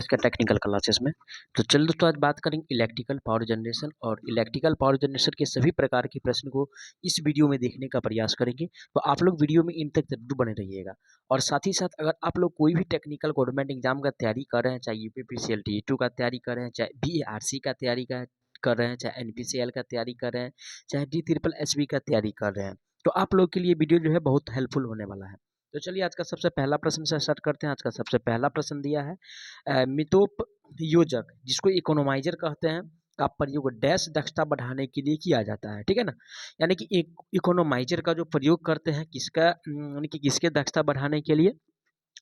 इसका technical classes में। तो चलिए दोस्तों आज बात करेंगे इलेक्ट्रिकल पावर जनरेशन, और इलेक्ट्रिकल पावर जनरेशन के सभी प्रकार के प्रश्न को इस वीडियो में देखने का प्रयास करेंगे। तो आप लोग वीडियो में इन तक जरूर बने रहिएगा। और साथ ही साथ अगर आप लोग कोई भी टेक्निकल गवर्नमेंट एग्जाम का तैयारी कर रहे हैं, चाहे यूपीपीसीएल टी2 का तैयारी कर रहे हैं, चाहे बीएआरसी का तैयारी कर रहे हैं, चाहे एनपीसीएल का तैयारी कर रहे हैं, चाहे डी ट्रिपल एसबी का तैयारी कर रहे हैं, तो आप लोग के लिए वीडियो जो है बहुत हेल्पफुल होने वाला है। तो चलिए आज का सबसे पहला प्रश्न से स्टार्ट करते हैं। आज का सबसे पहला प्रश्न दिया है मितोप योजक, जिसको इकोनोमाइजर कहते हैं, का प्रयोग डैश दक्षता बढ़ाने के लिए किया जाता है। ठीक है ना, यानी कि एक इकोनोमाइजर का जो प्रयोग करते हैं किसका, यानी कि किसके दक्षता बढ़ाने के लिए।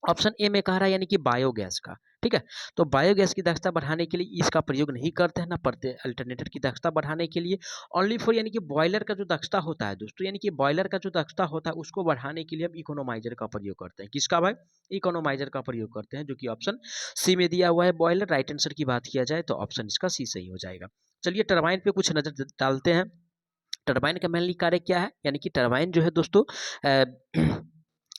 ऑप्शन ए में कह रहा है यानी कि बायोगैस का। ठीक है, तो बायोगैस की दक्षता बढ़ाने के लिए इसका प्रयोग नहीं करते हैं ना पड़ते अल्टरनेटर की दक्षता बढ़ाने के लिए। ओनली फॉर यानी कि बॉयलर का जो दक्षता होता है दोस्तों, यानी कि बॉयलर का जो दक्षता होता है उसको बढ़ाने के लिए हम इकोनोमाइजर का प्रयोग करते हैं। किसका भाई, इकोनोमाइजर का प्रयोग करते हैं, जो कि ऑप्शन सी में दिया हुआ है बॉयलर। राइट आंसर की बात किया जाए तो ऑप्शन इसका सी सही हो जाएगा। चलिए टरबाइन पे कुछ नजर डालते हैं। टरबाइन का मेनली कार्य क्या है, यानी कि टरबाइन जो है दोस्तों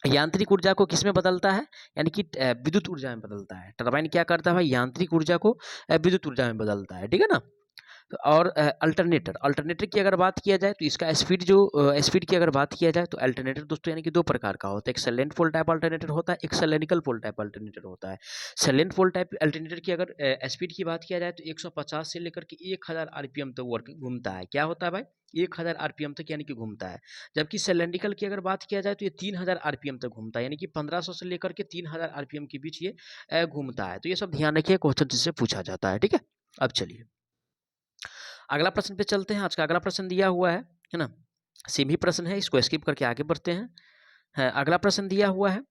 यांत्रिक ऊर्जा को किसमें बदलता है, यानी कि विद्युत ऊर्जा में बदलता है। टरबाइन क्या करता है भाई, यांत्रिक ऊर्जा को विद्युत ऊर्जा में बदलता है। ठीक है ना। और अल्टरनेटर, अल्टरनेटर की अगर बात किया जाए तो इसका स्पीड जो स्पीड की अगर बात किया जाए तो अल्टरनेटर दोस्तों यानी कि दो प्रकार का होता है। एक सैलेंट पोल टाइप अल्टरनेटर होता है, एक सैलेनिकल पोल टाइप अल्टरनेटर होता है। सैलेंट पोल टाइप अल्टरनेटर की अगर स्पीड की बात किया जाए तो 150 से लेकर के 1000 आरपीएम तक वर्क घूमता है। क्या होता है भाई, 1000 आरपीएम तक यानी कि घूमता है। जबकि सैलेंडिकल की अगर बात किया जाए तो ये 3000 आरपीएम तक घूमता है, यानी कि 1500 से लेकर के 3000 आरपीएम के बीच ये घूमता है। तो ये सब ध्यान रखिए, क्वेश्चन जिससे पूछा जाता है। ठीक है, अब चलिए अगला प्रश्न पे चलते हैं। आज का अगला प्रश्न दिया हुआ है ना, सेम ही प्रश्न है, इसको स्किप करके आगे बढ़ते हैं। अगला प्रश्न दिया हुआ है,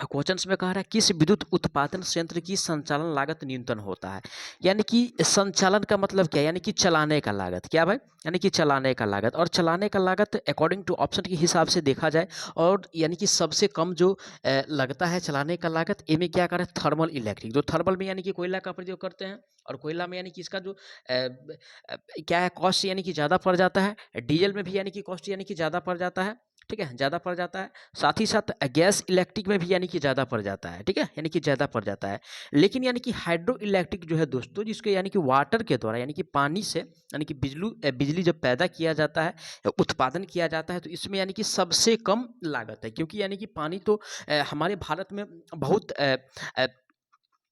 क्वेश्चन में कह रहा है किस विद्युत उत्पादन संयंत्र की संचालन लागत न्यूनतम होता है। यानी कि संचालन का मतलब क्या, यानी कि चलाने का लागत। क्या भाई, यानी कि चलाने का लागत। और चलाने का लागत अकॉर्डिंग टू ऑप्शन के हिसाब से देखा जाए, और यानी कि सबसे कम जो लगता है चलाने का लागत, ए में क्या कर रहा है, थर्मल इलेक्ट्रिक। जो थर्मल में यानी कि कोयला का प्रयोग करते हैं, और कोयला में यानी कि इसका जो क्या है कॉस्ट यानी कि ज़्यादा पड़ जाता है। डीजल में भी यानी कि कॉस्ट यानी कि ज़्यादा पड़ जाता है। ठीक है, ज़्यादा पड़ जाता है। साथ ही साथ गैस इलेक्ट्रिक में भी यानी कि ज़्यादा पड़ जाता है। ठीक है, यानी कि ज़्यादा पड़ जाता है। लेकिन यानी कि हाइड्रो इलेक्ट्रिक जो है दोस्तों, जिसके यानी कि वाटर के द्वारा यानी कि पानी से यानी कि बिजली जब पैदा किया जाता है, उत्पादन किया जाता है, तो इसमें यानी कि सबसे कम लागत है। क्योंकि यानी कि पानी तो हमारे भारत में बहुत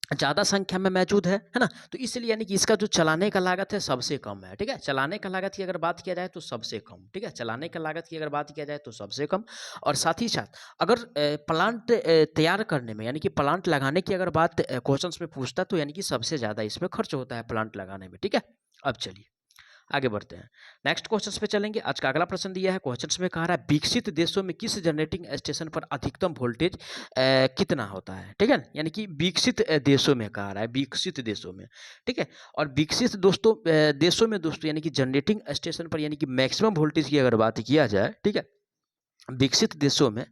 ज़्यादा संख्या में मौजूद है ना। तो इसलिए यानी कि इसका जो चलाने का लागत है सबसे कम है। ठीक है, चलाने का लागत की अगर बात किया जाए तो सबसे कम। ठीक है, चलाने का लागत की अगर बात किया जाए तो सबसे कम। और साथ ही साथ अगर प्लांट तैयार करने में यानी कि प्लांट लगाने की अगर बात क्वेश्चंस में पूछता तो यानी कि सबसे ज़्यादा इसमें खर्च होता है प्लांट लगाने में। ठीक है, अब चलिए आगे बढ़ते हैं, नेक्स्ट क्वेश्चन पे चलेंगे। आज का अगला प्रश्न दिया है, क्वेश्चन में कह रहा है विकसित देशों में किस जनरेटिंग स्टेशन पर अधिकतम वोल्टेज कितना होता है। ठीक है, यानी कि विकसित देशों में कह रहा है, विकसित देशों में। ठीक है, और विकसित दोस्तों देशों में दोस्तों यानी कि जनरेटिंग स्टेशन पर यानी कि मैक्सिमम वोल्टेज की अगर बात किया जाए, ठीक है, विकसित देशों में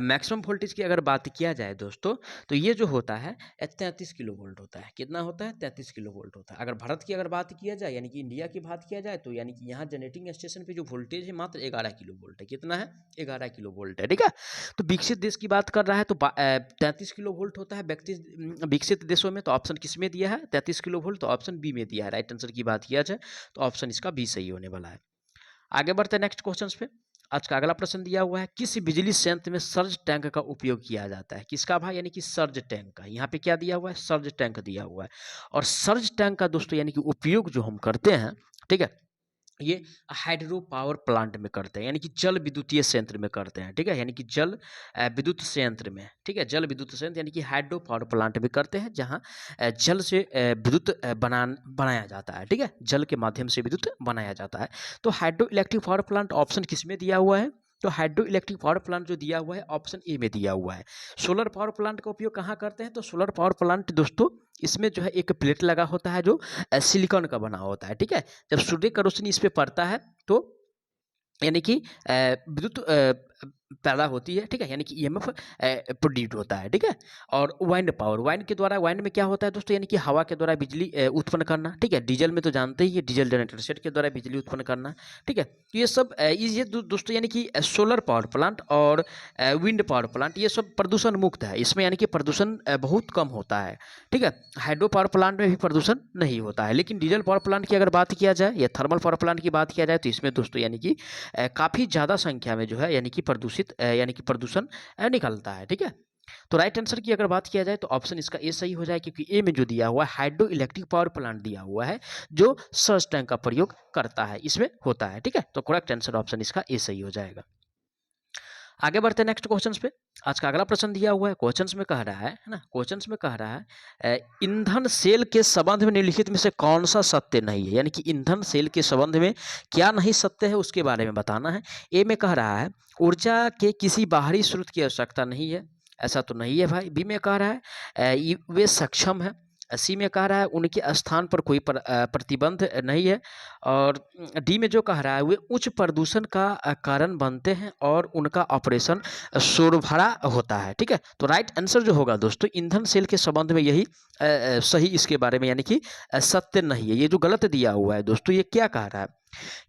मैक्सिमम वोल्टेज की अगर बात किया जाए दोस्तों, तो ये जो होता है 33 किलो वोल्ट होता है। कितना होता है, 33 किलो वोल्ट होता है। अगर भारत की अगर बात किया जाए यानी कि इंडिया की बात किया जाए, तो यानी कि यहाँ जनरेटिंग स्टेशन पे जो वोल्टेज है मात्र 11 किलो वोल्ट है। कितना है, 11 किलो वोल्ट है। ठीक है, तो विकसित देश की बात कर रहा है तो 33 किलो वोल्ट होता है विकसित देशों में। तो ऑप्शन किस में दिया है, 33 किलो वोल्ट, तो ऑप्शन बी में दिया है। राइट आंसर की बात किया जाए तो ऑप्शन इसका बी सही होने वाला है। आगे बढ़ते हैं नेक्स्ट क्वेश्चन पे। आज का अगला प्रश्न दिया हुआ है, किस बिजली संयंत्र में सर्ज टैंक का उपयोग किया जाता है। किसका भाई, यानी कि सर्ज टैंक का। यहाँ पे क्या दिया हुआ है, सर्ज टैंक दिया हुआ है। और सर्ज टैंक का दोस्तों यानी कि उपयोग जो हम करते हैं, ठीक है, ये हाइड्रो पावर प्लांट में करते हैं, यानी कि जल विद्युतीय संयंत्र में करते हैं। ठीक है, यानी कि जल विद्युत संयंत्र में। ठीक है, जल विद्युत संयंत्र यानी कि हाइड्रो पावर प्लांट में करते हैं, जहां जल से विद्युत बनाया जाता है। ठीक है, जल के माध्यम से विद्युत बनाया जाता है। तो hydro electric power plant option किस में दिया हुआ है, तो हाइड्रो इलेक्ट्रिक पावर प्लांट जो दिया हुआ है ऑप्शन ए में दिया हुआ है। सोलर पावर प्लांट का उपयोग कहाँ करते हैं, तो सोलर पावर प्लांट दोस्तों इसमें जो है एक प्लेट लगा होता है जो सिलिकॉन का बना होता है। ठीक है, जब सूर्य का रोशनी इस पे पड़ता है तो यानी कि विद्युत पैदा होती है, ठीक है, यानी कि ईएमएफ प्रोड्यूस होता है, ठीक है। और वाइंड पावर, वाइंड के द्वारा, वाइंड में क्या होता है दोस्तों, यानी कि हवा के द्वारा बिजली उत्पन्न करना, ठीक है। डीजल में तो जानते ही है, डीजल जनरेटर सेट के द्वारा बिजली उत्पन्न करना, ठीक है। तो ये सब ये दोस्तों यानी कि सोलर पावर प्लांट और विंड पावर प्लांट ये सब प्रदूषण मुक्त है, इसमें यानी कि प्रदूषण बहुत कम होता है, ठीक है। हाइड्रो पावर प्लांट में भी प्रदूषण नहीं होता है, लेकिन डीजल पावर प्लांट की अगर बात किया जाए या थर्मल पावर प्लांट की बात किया जाए तो इसमें दोस्तों यानी कि काफ़ी ज़्यादा संख्या में जो है यानी कि प्रदूषित यानी कि प्रदूषण निकलता है, ठीक है। तो राइट आंसर की अगर बात किया जाए तो ऑप्शन इसका ए सही हो जाए, क्योंकि ए में जो दिया हुआ है हाइड्रो इलेक्ट्रिक पावर प्लांट दिया हुआ है जो सर्ज टैंक का प्रयोग करता है, इसमें होता है, ठीक है। तो करेक्ट आंसर ऑप्शन इसका ए सही हो जाएगा। आगे बढ़ते हैं नेक्स्ट क्वेश्चंस पे। आज का अगला प्रश्न दिया हुआ है, क्वेश्चंस में कह रहा है ना, क्वेश्चंस में कह रहा है ईंधन सेल के संबंध में निम्नलिखित में से कौन सा सत्य नहीं है, यानी कि ईंधन सेल के संबंध में क्या नहीं सत्य है उसके बारे में बताना है। ए में कह रहा है ऊर्जा के किसी बाहरी स्रोत की आवश्यकता नहीं है, ऐसा तो नहीं है भाई। बी में कह रहा है वे सक्षम है। सी में कह रहा है उनके स्थान पर कोई प्रतिबंध नहीं है। और डी में जो कह रहा है वे उच्च प्रदूषण का कारण बनते हैं और उनका ऑपरेशन शोरभरा होता है, ठीक है। तो राइट आंसर जो होगा दोस्तों ईंधन सेल के संबंध में यही सही इसके बारे में यानी कि सत्य नहीं है। ये जो गलत दिया हुआ है दोस्तों ये क्या कह रहा है,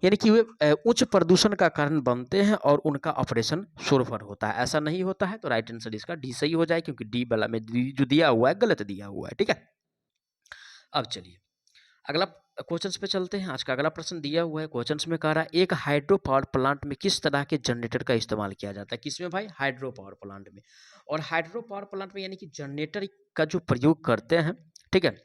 यानी कि वे उच्च प्रदूषण का कारण बनते हैं और उनका ऑपरेशन शोरभर होता है, ऐसा नहीं होता है। तो राइट आंसर इसका डी सही हो जाए, क्योंकि डी वाला में जो दिया हुआ है गलत दिया हुआ है, ठीक है। अब चलिए अगला क्वेश्चंस पे चलते हैं। आज का अगला प्रश्न दिया हुआ है, क्वेश्चंस में कह रहा है एक हाइड्रो पावर प्लांट में किस तरह के जनरेटर का इस्तेमाल किया जाता है, किसमें भाई, हाइड्रो पावर प्लांट में। और हाइड्रो पावर प्लांट में यानी कि जनरेटर का जो प्रयोग करते हैं, ठीक है,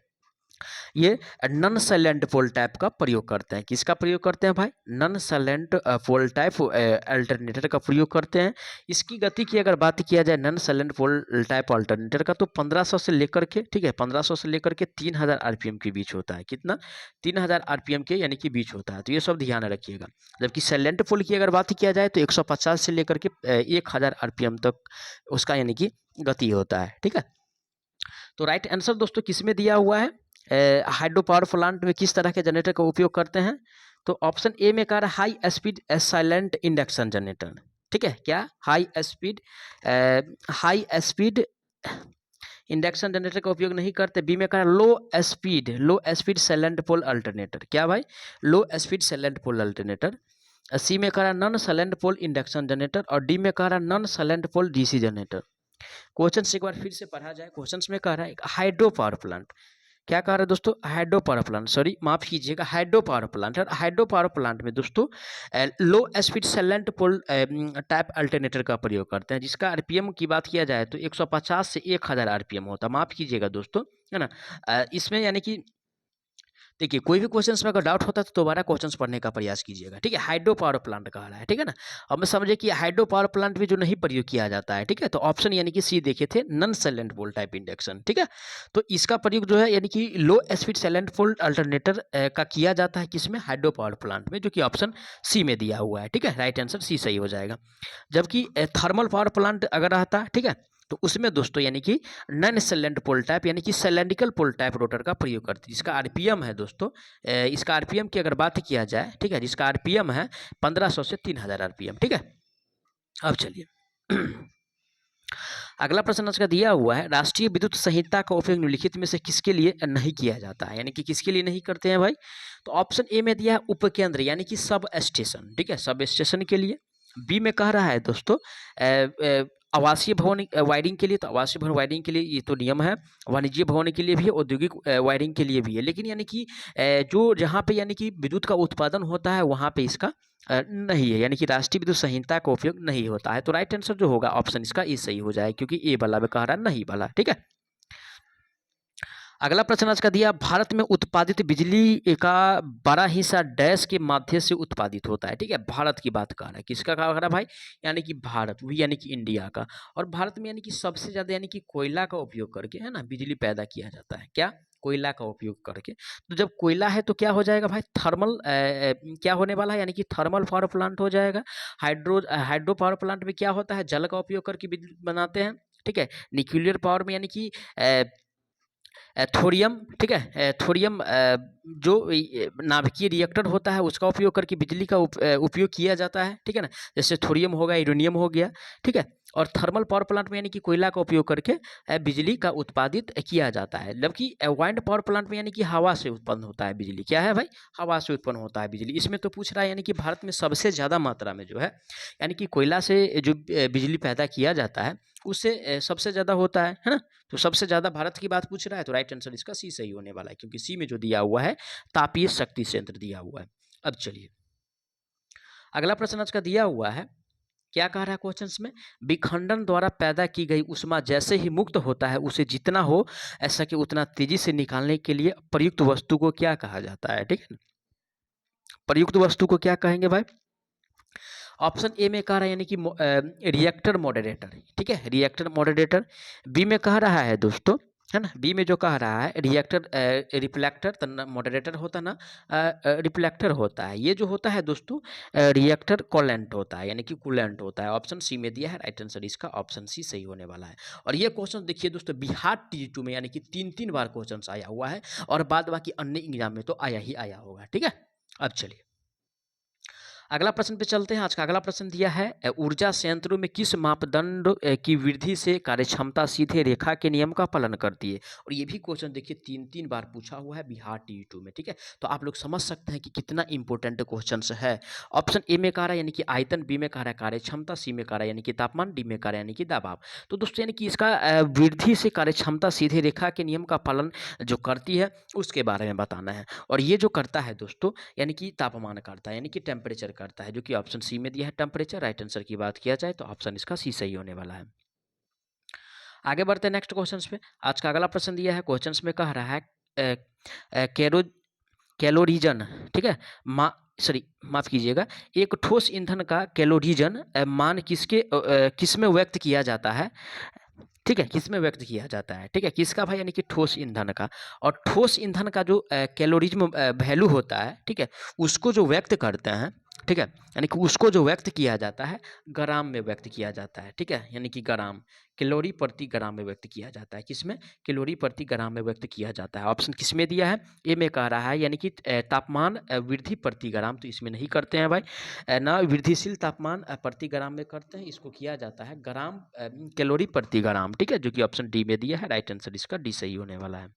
ये नन साइलेंट पोल टाइप का प्रयोग करते हैं। किसका प्रयोग करते हैं भाई, नन साइलेंट पोल टाइप अल्टरनेटर का प्रयोग करते हैं। इसकी गति की अगर बात किया जाए नन साइलेंट पोल टाइप अल्टरनेटर का तो 1500 से लेकर के, ठीक है, 1500 से लेकर के 3000 आरपीएम के बीच होता है। कितना, 3000 आरपीएम के यानी कि बीच होता है। तो ये सब ध्यान रखिएगा। जबकि साइलेंट पोल की अगर बात किया जाए तो 150 से लेकर के 1000 आरपीएम तक उसका यानी कि गति होता है, ठीक है। तो राइट आंसर दोस्तों किसमें दिया हुआ है, हाइड्रो पावर प्लांट में किस तरह के जनरेटर का उपयोग करते हैं, तो ऑप्शन ए में कह रहा है high speed silent induction generator, ठीक है। क्या, हाई स्पीड इंडक्शन जनरेटर का उपयोग नहीं करते। बी में कह रहा है लो स्पीड साइलेंट पोल अल्टरनेटर, क्या भाई, लो स्पीड साइलेंट पोल अल्टरनेटर। सी में कह रहा है नॉन साइलेंट पोल इंडक्शन जनरेटर। और डी में कह रहा है non silent pole DC generator. Question एक बार फिर से पढ़ा जाए। क्वेश्चन में कह रहा है हाइड्रो पावर प्लांट, क्या कह रहा है दोस्तों, हाइड्रो पावर प्लांट, सॉरी माफ कीजिएगा, हाइड्रो पावर प्लांट। और हाइड्रो पावर प्लांट में दोस्तों लो स्पीड साइलेंट पोल टाइप अल्टरनेटर का प्रयोग करते हैं, जिसका आरपीएम की बात किया जाए तो 150 से 1000 आरपीएम होता है। माफ कीजिएगा दोस्तों, है ना। इसमें यानी कि देखिए कोई भी क्वेश्चंस में अगर डाउट होता है तो दोबारा क्वेश्चंस पढ़ने का प्रयास कीजिएगा, ठीक है। हाइड्रो पावर प्लांट कह रहा है, ठीक है ना। अब मैं समझे कि हाइड्रो पावर प्लांट में जो नहीं प्रयोग किया जाता है, ठीक है, तो ऑप्शन यानी कि सी देखे थे, नन साइलेंट पोल टाइप इंडक्शन, ठीक है। तो इसका प्रयोग जो है यानी कि लो स्पीड साइलेंट पोल अल्टरनेटर का किया जाता है किसमें, हाइड्रो पावर प्लांट में, जो कि ऑप्शन सी में दिया हुआ है, ठीक है। राइट आंसर सी सही हो जाएगा। जबकि थर्मल पावर प्लांट अगर रहता, ठीक है, तो उसमें दोस्तों यानी कि नॉन साइलेंट पोल टाइप यानी कि सिलेंड्रिकल पोल टाइप रोटर का प्रयोग करती है, जिसका आरपीएम है दोस्तों, इसका आरपीएम की अगर बात किया जाए, ठीक है, जिसका आरपीएम है 1500 से 3000 आरपीएम, ठीक है। अब चलिए अगला प्रश्न आज का दिया हुआ है, राष्ट्रीय विद्युत संहिता का उपयोग निम्नलिखित में से किसके लिए नहीं किया जाता है, यानी कि किसके लिए नहीं करते हैं भाई। तो ऑप्शन ए में दिया है उपकेंद्र यानी कि सब स्टेशन, ठीक है, सब स्टेशन के लिए। बी में कह रहा है दोस्तों आवासीय भवन वायरिंग के लिए, तो आवासीय भवन वायरिंग के लिए ये तो नियम है, वाणिज्य भवन के लिए भी है, औद्योगिक वायरिंग के लिए भी है। लेकिन यानी कि जो जहाँ पे यानी कि विद्युत का उत्पादन होता है वहाँ पे इसका नहीं है, यानी कि राष्ट्रीय विद्युत संहिता का उपयोग नहीं होता है। तो राइट आंसर जो होगा ऑप्शन इसका ए सही हो जाए, क्योंकि ए वाला में कह रहा है नहीं वाला, ठीक है। अगला प्रश्न आज का दिया, भारत में उत्पादित बिजली का बड़ा हिस्सा डैश के माध्यम से उत्पादित होता है, ठीक है। भारत की बात कर रहा है, किसका कह रहा है भाई, यानी कि भारत, वही यानी कि इंडिया का। और भारत में यानी कि सबसे ज़्यादा यानी कि कोयला का उपयोग करके, है ना, बिजली पैदा किया जाता है। क्या, कोयला का उपयोग करके। तो जब कोयला है तो क्या हो जाएगा भाई, थर्मल क्या होने वाला है, यानी कि थर्मल पावर प्लांट हो जाएगा। हाइड्रो पावर प्लांट में क्या होता है, जल का उपयोग करके बिजली बनाते हैं, ठीक है। न्यूक्लियर पावर में यानी कि थोरियम, ठीक है, थोरियम जो नाभिकीय रिएक्टर होता है उसका उपयोग करके बिजली का उपयोग किया जाता है, ठीक है ना। जैसे थोरियम हो गया, यूरेनियम हो गया, ठीक है। और थर्मल पावर प्लांट में यानी कि कोयला का उपयोग करके बिजली का उत्पादित किया जाता है। जबकि वाइंड पावर प्लांट में यानी कि हवा से उत्पन्न होता है बिजली। क्या है भाई? हवा से उत्पन्न होता है बिजली। इसमें तो पूछ रहा है यानी कि भारत में सबसे ज़्यादा मात्रा में जो है यानी कि कोयला से जो बिजली पैदा किया जाता है उससे सबसे ज़्यादा होता है ना। तो सबसे ज़्यादा भारत की बात पूछ रहा है तो राइट आंसर इसका सी सही होने वाला है, क्योंकि सी में जो दिया हुआ है तापीय शक्ति संयंत्र दिया हुआ है। अब चलिए अगला प्रश्न आज का दिया हुआ है, क्या कह रहा है क्वेश्चंस में, विखंडन द्वारा पैदा की गई उष्मा जैसे ही मुक्त होता है उसे जितना हो ऐसा कि उतना तेजी से निकालने के लिए प्रयुक्त वस्तु को क्या कहा जाता है, ठीक है ना। प्रयुक्त वस्तु को क्या कहेंगे भाई? ऑप्शन ए में कह रहा है यानी कि रिएक्टर मॉडरेटर, ठीक है, रिएक्टर मॉडरेटर। बी में कह रहा है दोस्तों, है ना, बी में जो कह रहा है रिएक्टर रिफ्लेक्टर, मॉडरेटर होता ना, रिफ्लेक्टर होता है। ये जो होता है दोस्तों रिएक्टर कूलेंट होता है, यानी कि कूलेंट होता है। ऑप्शन सी में दिया है, राइट आंसर इसका ऑप्शन सी सही होने वाला है। और ये क्वेश्चन देखिए दोस्तों बिहार टी2 में यानी कि 3 बार क्वेश्चन आया हुआ है, और बाद बाकी अन्य एग्जाम में तो आया ही आया होगा, ठीक है। अब चलिए अगला प्रश्न पे चलते हैं। आज का अगला प्रश्न दिया है, ऊर्जा संयंत्रों में किस मापदंड की वृद्धि से कार्यक्षमता सीधे रेखा के नियम का पालन करती है। और ये भी क्वेश्चन देखिए 3 बार पूछा हुआ है बिहार टी2 में, ठीक है। तो आप लोग समझ सकते हैं कि कितना इंपॉर्टेंट क्वेश्चन है। ऑप्शन ए में कह रहा है यानी कि आयतन, बी में कह रहा है कार्यक्षमता, सी में कह रहा है यानी कि तापमान, डी में कह रहा है यानी कि दबाव। तो दोस्तों यानी कि इसका वृद्धि से कार्यक्षमता सीधे रेखा के नियम का पालन जो करती है उसके बारे में बताना है। और ये जो करता है दोस्तों यानी कि तापमान करता है, यानी कि टेम्परेचर करता है, जो कि ऑप्शन सी में दिया है टेम्परेचर। राइट आंसर की बात किया जाए तो ऑप्शन इसका सी सही होने वाला है। आगे बढ़ते हैं नेक्स्ट क्वेश्चंस पे। आज का अगला प्रश्न दिया है, क्वेश्चंस में कह रहा है कैलोरीजन, ठीक है, माफ कीजिएगा, एक ठोस ईंधन का कैलोरीजन मान किस में व्यक्त किया जाता है, ठीक है, किस में व्यक्त किया जाता है, ठीक है, किसका भाई, यानी कि ठोस ईंधन का। और ठोस ईंधन का जो कैलोरीजम वैल्यू होता है, ठीक है, उसको जो व्यक्त करते हैं, ठीक है, यानी कि उसको जो व्यक्त किया जाता है ग्राम में व्यक्त किया जाता है, ठीक है, यानी कि ग्राम, कैलोरी प्रति ग्राम में व्यक्त किया जाता है। किसमें? कैलोरी प्रति ग्राम में व्यक्त किया जाता है। ऑप्शन किसमें दिया है? ए में कह रहा है यानी कि तापमान वृद्धि प्रति ग्राम, तो इसमें नहीं करते हैं भाई, ना वृद्धिशील तापमान प्रति ग्राम में करते हैं, इसको किया जाता है ग्राम कैलोरी प्रति ग्राम, ठीक है, जो कि ऑप्शन डी में दिया है। राइट आंसर इसका डी सही होने वाला है।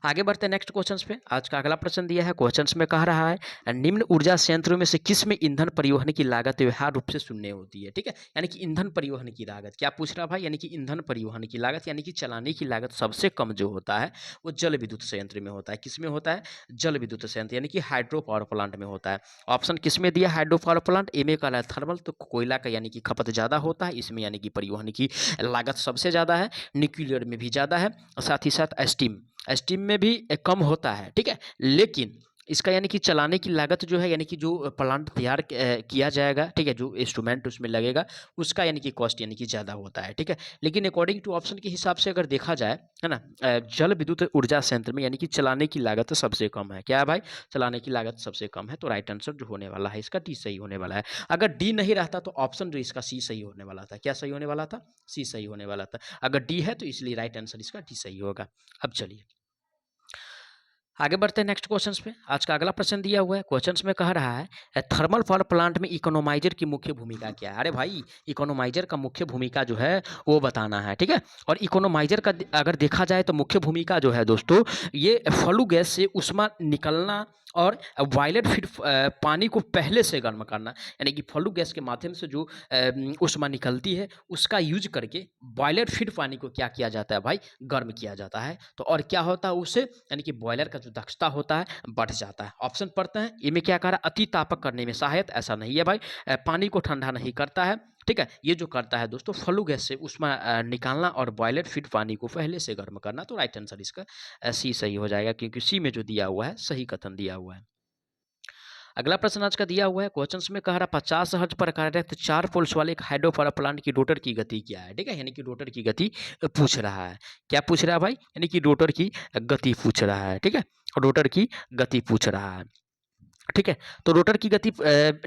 आगे बढ़ते हैं नेक्स्ट क्वेश्चंस पे। आज का अगला प्रश्न दिया है, क्वेश्चंस में कह रहा है निम्न ऊर्जा संयंत्रों में से किस में ईंधन परिवहन की लागत व्यवहार रूप से शून्य होती है, ठीक है, यानी कि ईंधन परिवहन की लागत। क्या पूछ रहा भाई? यानी कि ईंधन परिवहन की लागत, यानी कि चलाने की लागत सबसे कम जो होता है वो जल विद्युत संयंत्र में होता है। किस में होता है? जल विद्युत संयंत्र, यानी कि हाइड्रो पावर प्लांट में होता है। ऑप्शन किस में दिया? Hydro power plant. ए में कह रहा है थर्मल, तो कोयला का यानी कि खपत ज़्यादा होता है इसमें, यानी कि परिवहन की लागत सबसे ज़्यादा है। न्यूक्लियर में भी ज़्यादा है, साथ ही साथ स्टीम में भी कम होता है, ठीक है, लेकिन इसका यानी कि चलाने की लागत जो है, यानी कि जो प्लांट तैयार किया जाएगा, ठीक है, जो इंस्ट्रूमेंट उसमें लगेगा उसका यानी कि कॉस्ट यानी कि ज़्यादा होता है, ठीक है। लेकिन अकॉर्डिंग टू ऑप्शन के हिसाब से अगर देखा जाए, है ना, जल विद्युत ऊर्जा संयंत्र में यानी कि चलाने की लागत सबसे कम है। क्या है भाई? चलाने की लागत सबसे कम है। तो राइट आंसर जो होने वाला है इसका डी सही होने वाला है। अगर डी नहीं रहता तो ऑप्शन जो इसका सी सही होने वाला था। क्या सही होने वाला था? सी सही होने वाला था। अगर डी है तो इसलिए राइट आंसर इसका डी सही होगा। अब चलिए आगे बढ़ते हैं नेक्स्ट क्वेश्चंस पे। आज का अगला प्रश्न दिया हुआ है, क्वेश्चंस में कह रहा है थर्मल पावर प्लांट में इकोनोमाइजर की मुख्य भूमिका क्या है। अरे भाई, इकोनोमाइजर का मुख्य भूमिका जो है वो बताना है, ठीक है। और इकोनोमाइजर का अगर देखा जाए तो मुख्य भूमिका जो है दोस्तों, ये फ्लू गैस से ऊष्मा निकलना और बॉयलर फीड पानी को पहले से गर्म करना, यानी कि फ्लू गैस के माध्यम से जो ऊष्मा निकलती है उसका यूज करके बॉयलर फीड पानी को क्या किया जाता है भाई? गर्म किया जाता है। तो और क्या होता है उससे, यानी कि बॉयलर का जो दक्षता होता है बढ़ जाता है। ऑप्शन पढ़ते हैं, इनमें क्या कह रहा है? अति तापक करने में सहायक, ऐसा नहीं है भाई, पानी को ठंडा नहीं करता है, ठीक है। ये जो करता है दोस्तों फ्लू गैस से ऊष्मा निकालना और बॉयलर फीड पानी को पहले से गर्म करना। तो राइट आंसर इसका सी सही हो जाएगा, क्योंकि सी में जो दिया हुआ है सही कथन दिया हुआ है। अगला प्रश्न आज का दिया हुआ है, क्वेश्चंस में कह रहा 50 हर्ट्ज पर कार्यरत 4 पोल्स वाले एक हाइड्रो पावर प्लांट की रोटर की गति क्या है, ठीक है, यानी कि रोटर की गति पूछ रहा है। क्या पूछ रहा है भाई? यानी कि रोटर की गति पूछ रहा है, ठीक है, रोटर की गति पूछ रहा है, ठीक है। तो रोटर की गति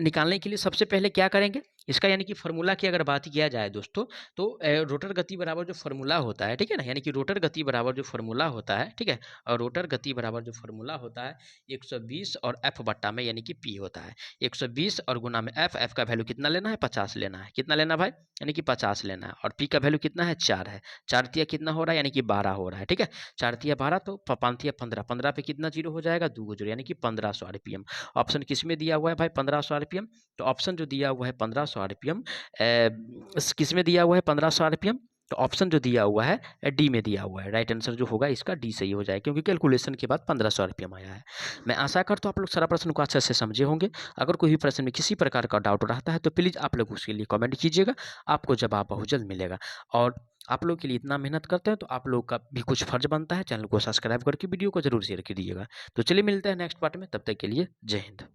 निकालने के लिए सबसे पहले क्या करेंगे? इसका यानी कि फार्मूला की अगर बात किया जाए दोस्तों, तो रोटर गति बराबर जो फार्मूला होता है, ठीक है ना, यानी कि रोटर गति बराबर जो फार्मूला होता है, ठीक है, और रोटर गति बराबर जो फार्मूला होता है 120 और एफ बट्टा में यानी कि पी होता है। 120 और गुना में एफ का वैल्यू कितना लेना है, 50 लेना है। कितना लेना भाई, यानी कि 50 लेना है। और पी का वैल्यू कितना है, 4 है। 4 तिया कितना हो रहा है, यानी कि 12 हो रहा है, ठीक है। 4 तिया 12 तो 5 तिया 15, 15 पे कितना जीरो हो जाएगा, 2 जीरो, यानी कि 1500 आरपीएम। ऑप्शन किस में दिया हुआ है भाई, 1500 आरपीएम। तो ऑप्शन जो दिया हुआ है 1500 आरपीएम, किस में दिया हुआ है 1500 आरपीएम, तो ऑप्शन जो दिया हुआ है डी में दिया हुआ है। राइट आंसर जो होगा इसका डी सही हो जाएगा, क्योंकि कैलकुलेशन के बाद 1500 आरपीएम आया है। मैं आशा करता हूँ आप लोग सारा प्रश्न को अच्छे से समझे होंगे। अगर कोई भी प्रश्न में किसी प्रकार का डाउट रहता है तो प्लीज़ आप लोग उसके लिए कमेंट कीजिएगा, आपको जवाब बहुत जल्द मिलेगा। और आप लोग के लिए इतना मेहनत करते हैं तो आप लोग का भी कुछ फर्ज बनता है, चैनल को सब्सक्राइब करके वीडियो को जरूर शेयर कीजिएगा। तो चलिए मिलते हैं नेक्स्ट पार्ट में, तब तक के लिए जय हिंद।